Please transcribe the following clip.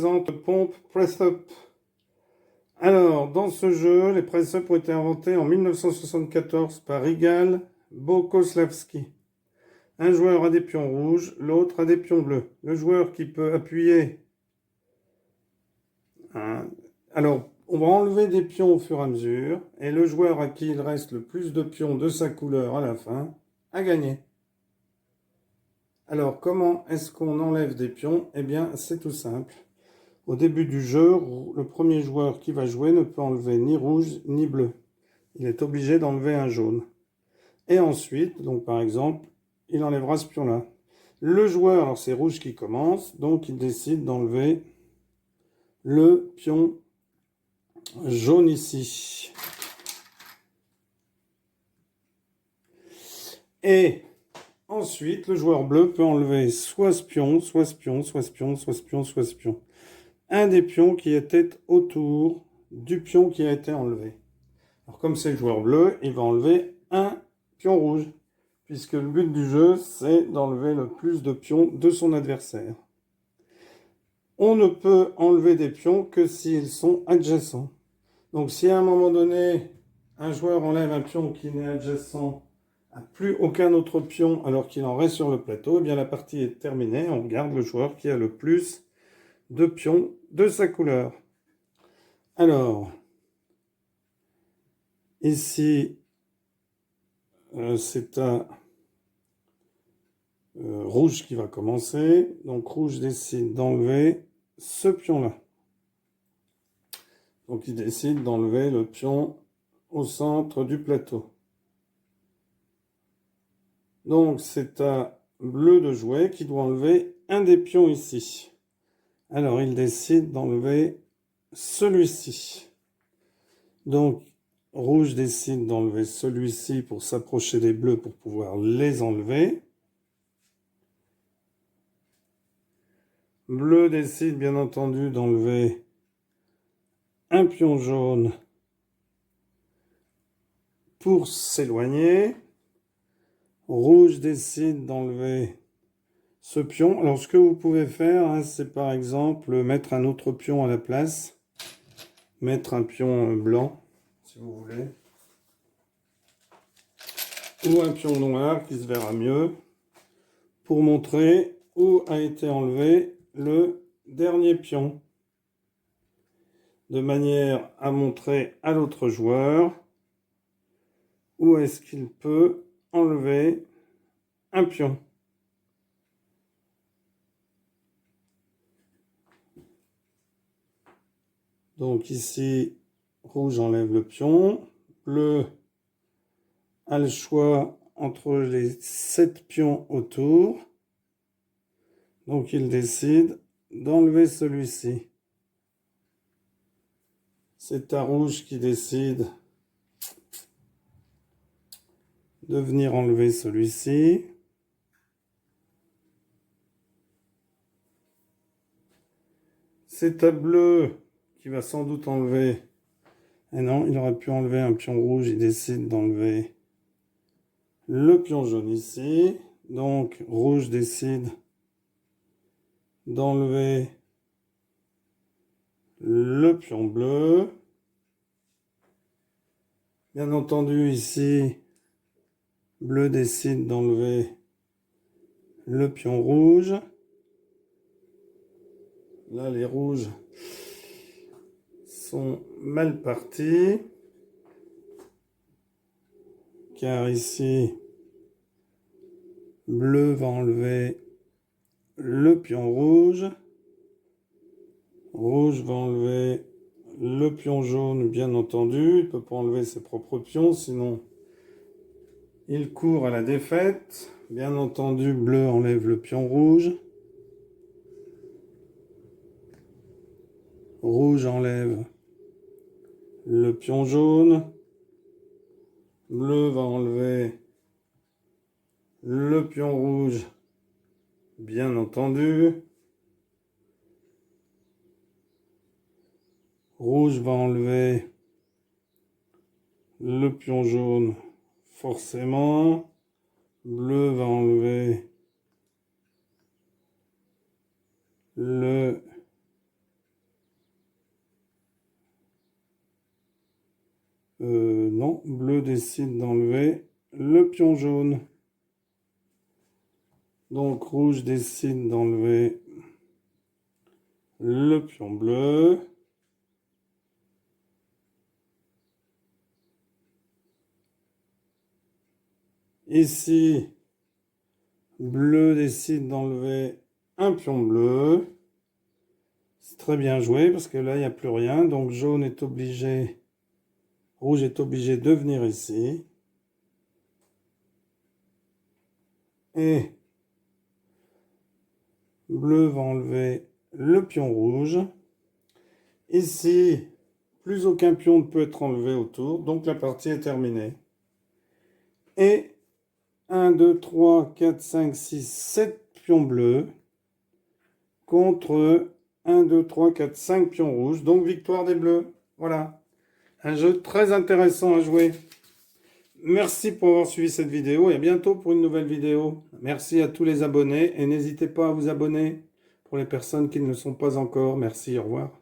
présente pompe press-up. Alors, dans ce jeu, les press-up ont été inventés en 1974 par Igal Bogoslavski. Un joueur a des pions rouges, l'autre a des pions bleus. Le joueur qui peut appuyer... Alors, on va enlever des pions au fur et à mesure, et le joueur à qui il reste le plus de pions de sa couleur à la fin a gagné. Alors, comment est-ce qu'on enlève des pions? Eh bien, c'est tout simple. Au début du jeu, le premier joueur qui va jouer ne peut enlever ni rouge ni bleu. Il est obligé d'enlever un jaune. Et ensuite, donc par exemple, il enlèvera ce pion-là. Le joueur, alors c'est rouge qui commence, donc il décide d'enlever le pion jaune ici. Et ensuite, le joueur bleu peut enlever soit ce pion, soit ce pion, soit ce pion, soit ce pion, soit ce pion. Un des pions qui était autour du pion qui a été enlevé. Alors comme c'est le joueur bleu, il va enlever un pion rouge, puisque le but du jeu, c'est d'enlever le plus de pions de son adversaire. On ne peut enlever des pions que s'ils sont adjacents. Donc si à un moment donné, un joueur enlève un pion qui n'est adjacent à plus aucun autre pion alors qu'il en reste sur le plateau, eh bien la partie est terminée. On regarde le joueur qui a le plus de pions de sa couleur. Alors, ici, c'est un rouge qui va commencer. Donc rouge décide d'enlever ce pion-là. Donc il décide d'enlever le pion au centre du plateau. Donc c'est à bleu de jouer qui doit enlever un des pions ici. Alors il décide d'enlever celui-ci. Donc rouge décide d'enlever celui-ci pour s'approcher des bleus pour pouvoir les enlever. Bleu décide bien entendu d'enlever un pion jaune pour s'éloigner. Rouge décide d'enlever ce pion. Alors ce que vous pouvez faire, c'est par exemple mettre un autre pion à la place. Mettre un pion blanc, si vous voulez. Ou un pion noir qui se verra mieux. Pour montrer où a été enlevé le dernier pion. De manière à montrer à l'autre joueur où est-ce qu'il peut enlever un pion. Donc ici, rouge enlève le pion. Bleu a le choix entre les 7 pions autour. Donc il décide d'enlever celui-ci. C'est à rouge qui décide de venir enlever celui-ci. C'est à bleu qui va sans doute enlever... Et non, il aurait pu enlever un pion rouge, il décide d'enlever le pion jaune ici. Donc rouge décide d'enlever le pion bleu. Bien entendu ici, bleu décide d'enlever le pion rouge. Là, les rouges sont mal partis. Car ici, bleu va enlever le pion rouge. Rouge va enlever le pion jaune, bien entendu. Il ne peut pas enlever ses propres pions, sinon il court à la défaite. Bien entendu, bleu enlève le pion rouge. Rouge enlève le pion jaune. Bleu va enlever le pion rouge, bien entendu. Rouge va enlever le pion jaune, forcément. Bleu va enlever le Non, bleu décide d'enlever le pion jaune. Donc rouge décide d'enlever le pion bleu. Ici, bleu décide d'enlever un pion bleu. C'est très bien joué parce que là, il n'y a plus rien. Donc jaune est obligé, rouge est obligé de venir ici. Et bleu va enlever le pion rouge. Ici, plus aucun pion ne peut être enlevé autour. Donc la partie est terminée. Et 1, 2, 3, 4, 5, 6, 7 pions bleus contre 1, 2, 3, 4, 5 pions rouges. Donc victoire des bleus. Voilà. Un jeu très intéressant à jouer. Merci pour avoir suivi cette vidéo et à bientôt pour une nouvelle vidéo. Merci à tous les abonnés et n'hésitez pas à vous abonner pour les personnes qui ne le sont pas encore. Merci, au revoir.